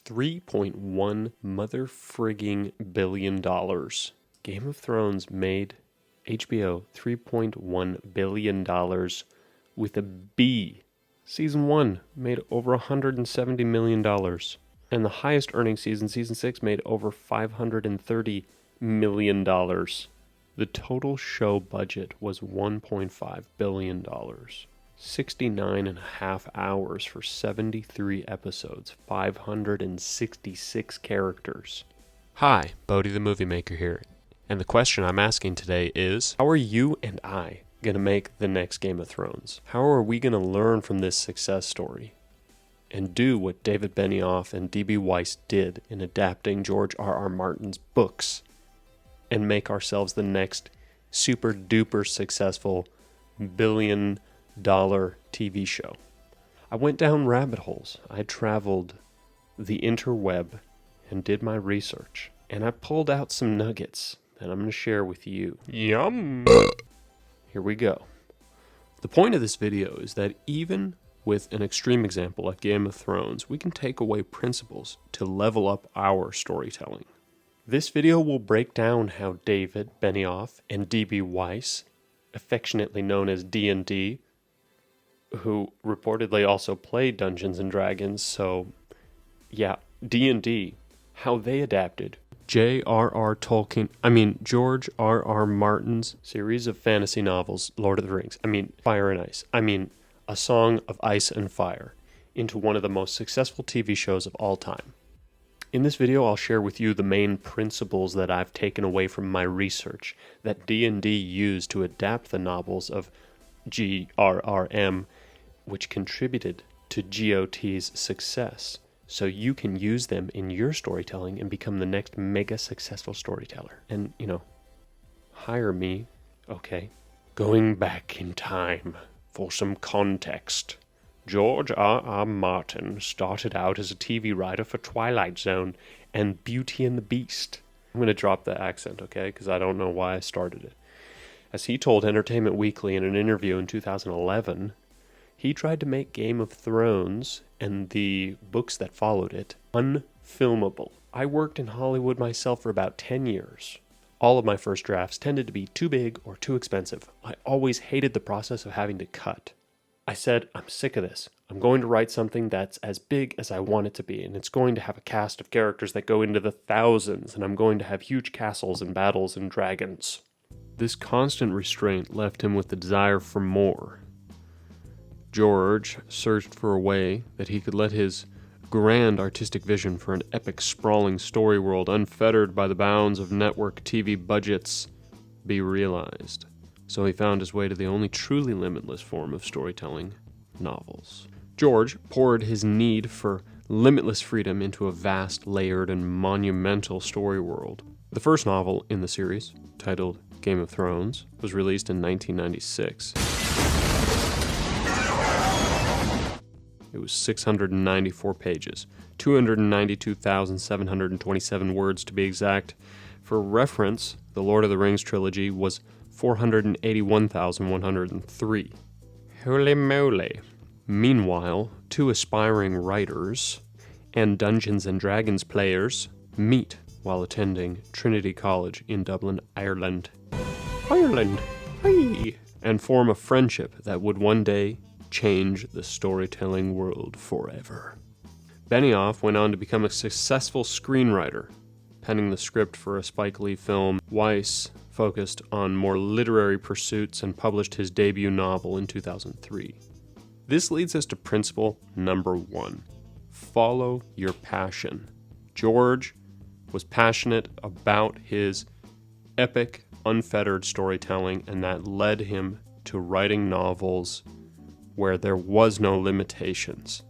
$3.1 mother-frigging billion. Game of Thrones made HBO $3.1 billion with a B. Season 1 made over $170 million. And the highest earning season, Season 6, made over $530 million. The total show budget was $1.5 billion. 69 and a half hours for 73 episodes, 566 characters. Hi, Bodhi the Movie Maker here. And the question I'm asking today is, how are you and I going to make the next Game of Thrones? How are we going to learn from this success story and do what David Benioff and D.B. Weiss did in adapting George R.R. Martin's books and make ourselves the next super duper successful $1 billion TV show? I went down rabbit holes. I traveled the interweb and did my research, and I pulled out some nuggets that I'm going to share with you. Yum! Here we go. The point of this video is that even with an extreme example like Game of Thrones, we can take away principles to level up our storytelling. This video will break down how David Benioff and D.B. Weiss, affectionately known as D&D, who reportedly also played Dungeons & Dragons, so yeah, D&D, how they adapted George R.R. Martin's series of fantasy novels, Lord of the Rings, Fire and Ice, A Song of Ice and Fire, into one of the most successful TV shows of all time. In this video, I'll share with you the main principles that I've taken away from my research that D&D used to adapt the novels of GRRM, which contributed to GOT's success, so you can use them in your storytelling and become the next mega successful storyteller. And, hire me, okay? Going back in time for some context. George R.R. Martin started out as a TV writer for Twilight Zone and Beauty and the Beast. I'm going to drop the accent, okay, because I don't know why I started it. As he told Entertainment Weekly in an interview in 2011, he tried to make Game of Thrones and the books that followed it unfilmable. I worked in Hollywood myself for about 10 years. All of my first drafts tended to be too big or too expensive. I always hated the process of having to cut. I said, I'm sick of this. I'm going to write something that's as big as I want it to be, and it's going to have a cast of characters that go into the thousands, and I'm going to have huge castles and battles and dragons. This constant restraint left him with the desire for more. George searched for a way that he could let his grand artistic vision for an epic, sprawling story world unfettered by the bounds of network TV budgets be realized. So he found his way to the only truly limitless form of storytelling, novels. George poured his need for limitless freedom into a vast, layered, and monumental story world. The first novel in the series, titled Game of Thrones, was released in 1996. It was 694 pages, 292,727 words to be exact. For reference, the Lord of the Rings trilogy was 481,103. Holy moly. Meanwhile, two aspiring writers and Dungeons & Dragons players meet while attending Trinity College in Dublin, Ireland. Ireland! Hey! And form a friendship that would one day change the storytelling world forever. Benioff went on to become a successful screenwriter, penning the script for a Spike Lee film. Weiss focused on more literary pursuits and published his debut novel in 2003. This leads us to principle number 1. Follow your passion. George was passionate about his epic, unfettered storytelling, and that led him to writing novels where there was no limitations.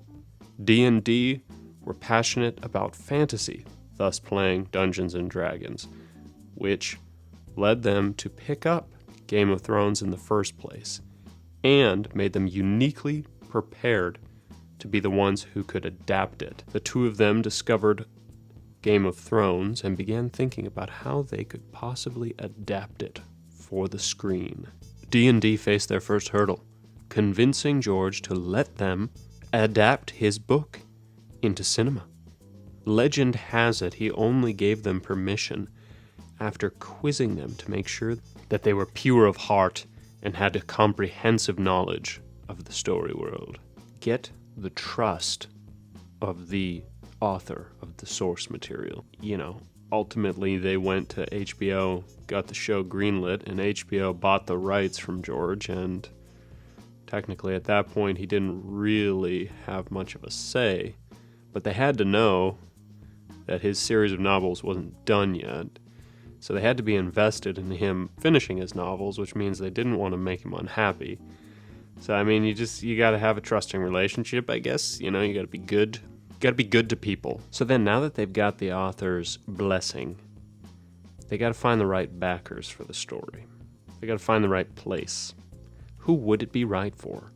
D&D were passionate about fantasy, thus playing Dungeons & Dragons, which led them to pick up Game of Thrones in the first place, and made them uniquely prepared to be the ones who could adapt it. The two of them discovered Game of Thrones and began thinking about how they could possibly adapt it for the screen. D&D faced their first hurdle, convincing George to let them adapt his book into cinema. Legend has it he only gave them permission after quizzing them to make sure that they were pure of heart and had a comprehensive knowledge of the story world. Get the trust of the author of the source material. Ultimately they went to HBO, got the show greenlit, and HBO bought the rights from George, and technically at that point he didn't really have much of a say, but they had to know that his series of novels wasn't done yet, so they had to be invested in him finishing his novels, which means they didn't want to make him unhappy. So you gotta have a trusting relationship, I guess. You gotta be good. You gotta be good to people. So then, now that they've got the author's blessing, they gotta find the right backers for the story. They gotta find the right place. Who would it be right for?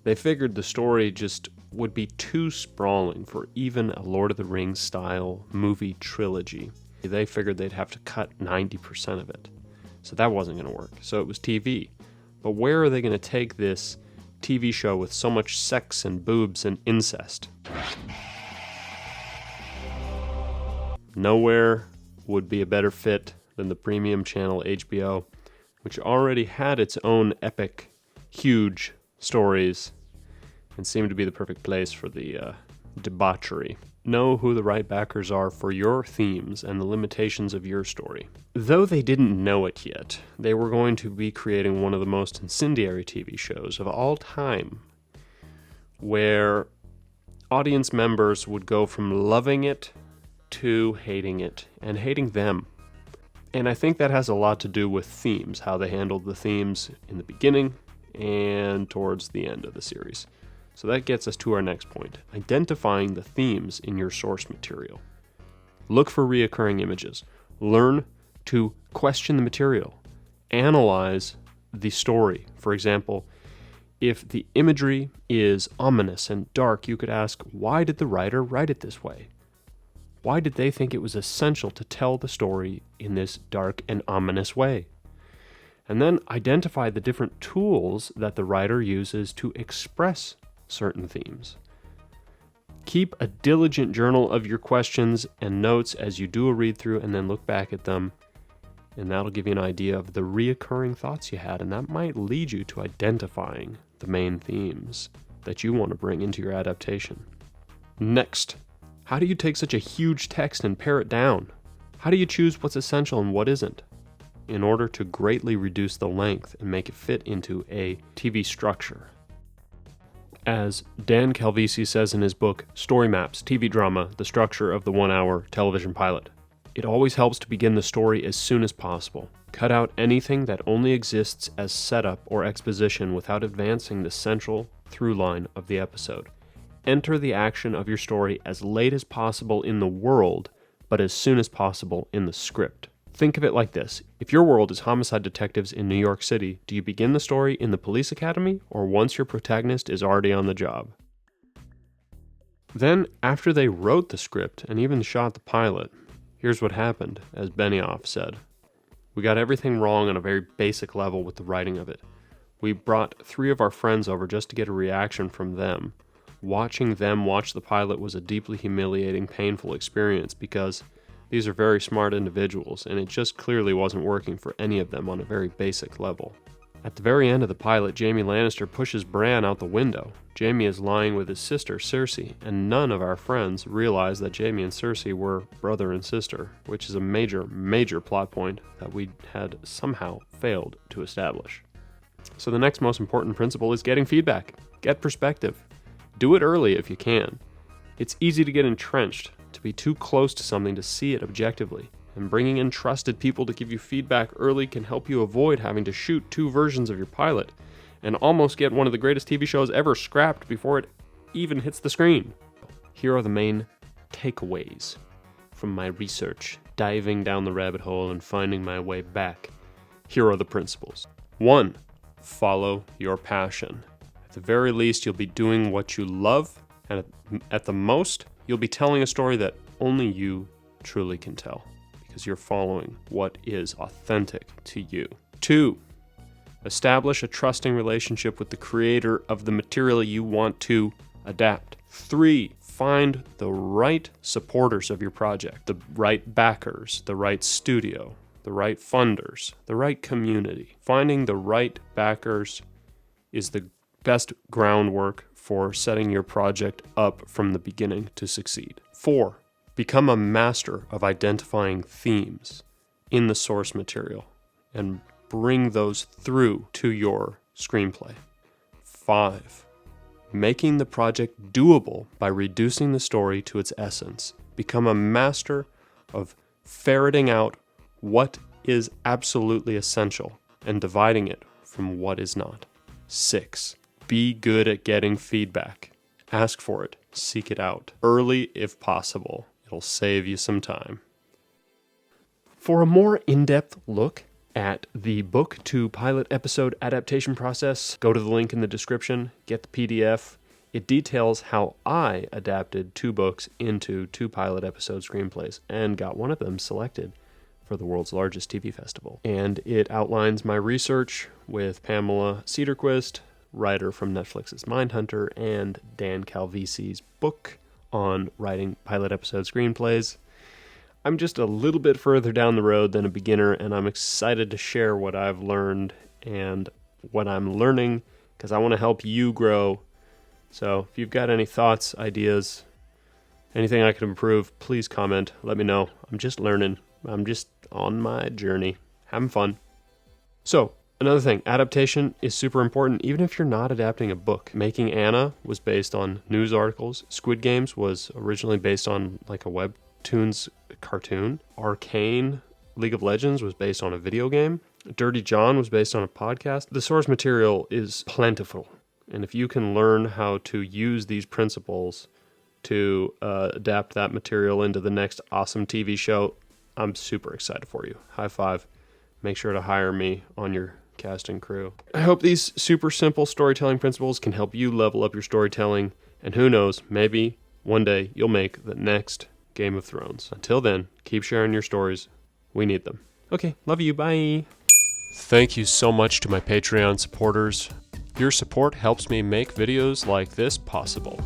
They figured the story just would be too sprawling for even a Lord of the Rings style movie trilogy. They figured they'd have to cut 90% of it. So that wasn't going to work. So it was TV. But where are they going to take this TV show with so much sex and boobs and incest? Nowhere would be a better fit than the premium channel HBO, which already had its own epic, huge stories and seemed to be the perfect place for the debauchery. Know who the right backers are for your themes and the limitations of your story. Though they didn't know it yet, they were going to be creating one of the most incendiary TV shows of all time, where audience members would go from loving it to hating it, and hating them. And I think that has a lot to do with themes, how they handled the themes in the beginning and towards the end of the series. So that gets us to our next point, identifying the themes in your source material. Look for reoccurring images. Learn to question the material. Analyze the story. For example, if the imagery is ominous and dark, you could ask, why did the writer write it this way? Why did they think it was essential to tell the story in this dark and ominous way? And then identify the different tools that the writer uses to express certain themes. Keep a diligent journal of your questions and notes as you do a read-through, and then look back at them, and that'll give you an idea of the reoccurring thoughts you had, and that might lead you to identifying the main themes that you want to bring into your adaptation. Next, how do you take such a huge text and pare it down? How do you choose what's essential and what isn't, in order to greatly reduce the length and make it fit into a TV structure? As Dan Calvisi says in his book, Story Maps, TV Drama, The Structure of the 1-Hour Television Pilot, it always helps to begin the story as soon as possible. Cut out anything that only exists as setup or exposition without advancing the central through line of the episode. Enter the action of your story as late as possible in the world, but as soon as possible in the script. Think of it like this. If your world is homicide detectives in New York City, do you begin the story in the police academy or once your protagonist is already on the job? Then, after they wrote the script and even shot the pilot, here's what happened, as Benioff said. We got everything wrong on a very basic level with the writing of it. We brought 3 of our friends over just to get a reaction from them. Watching them watch the pilot was a deeply humiliating, painful experience because these are very smart individuals, and it just clearly wasn't working for any of them on a very basic level. At the very end of the pilot, Jaime Lannister pushes Bran out the window. Jaime is lying with his sister, Cersei, and none of our friends realize that Jaime and Cersei were brother and sister, which is a major, major plot point that we had somehow failed to establish. So the next most important principle is getting feedback. Get perspective. Do it early if you can. It's easy to get entrenched, to be too close to something to see it objectively, and bringing in trusted people to give you feedback early can help you avoid having to shoot 2 versions of your pilot and almost get one of the greatest TV shows ever scrapped before it even hits the screen. Here are the main takeaways from my research, diving down the rabbit hole and finding my way back. Here are the principles. 1. Follow your passion. At the very least, you'll be doing what you love, and at the most, you'll be telling a story that only you truly can tell, because you're following what is authentic to you. 2. Establish a trusting relationship with the creator of the material you want to adapt. 3. find the right supporters of your project, the right backers, the right studio, the right funders, the right community. Finding the right backers is the best groundwork for setting your project up from the beginning to succeed. 4, become a master of identifying themes in the source material and bring those through to your screenplay. 5, making the project doable by reducing the story to its essence. Become a master of ferreting out what is absolutely essential and dividing it from what is not. 6, be good at getting feedback. Ask for it. Seek it out. Early if possible. It'll save you some time. For a more in-depth look at the book to pilot episode adaptation process, go to the link in the description, get the PDF. It details how I adapted 2 books into 2 pilot episode screenplays and got one of them selected for the world's largest TV festival. And it outlines my research with Pamela Cedarquist, writer from Netflix's Mindhunter, and Dan Calvisi's book on writing pilot episode screenplays. I'm just a little bit further down the road than a beginner, and I'm excited to share what I've learned and what I'm learning because I want to help you grow. So if you've got any thoughts, ideas, anything I could improve, please comment. Let me know. I'm just learning. I'm just on my journey, having fun. So, another thing, adaptation is super important, even if you're not adapting a book. Making Anna was based on news articles. Squid Games was originally based on like a Webtoons cartoon. Arcane League of Legends was based on a video game. Dirty John was based on a podcast. The source material is plentiful. And if you can learn how to use these principles to adapt that material into the next awesome TV show, I'm super excited for you. High five. Make sure to hire me on your cast and crew. I hope these super simple storytelling principles can help you level up your storytelling. And who knows, maybe one day you'll make the next Game of Thrones. Until then, keep sharing your stories. We need them. Okay, love you. Bye. Thank you so much to my Patreon supporters. Your support helps me make videos like this possible.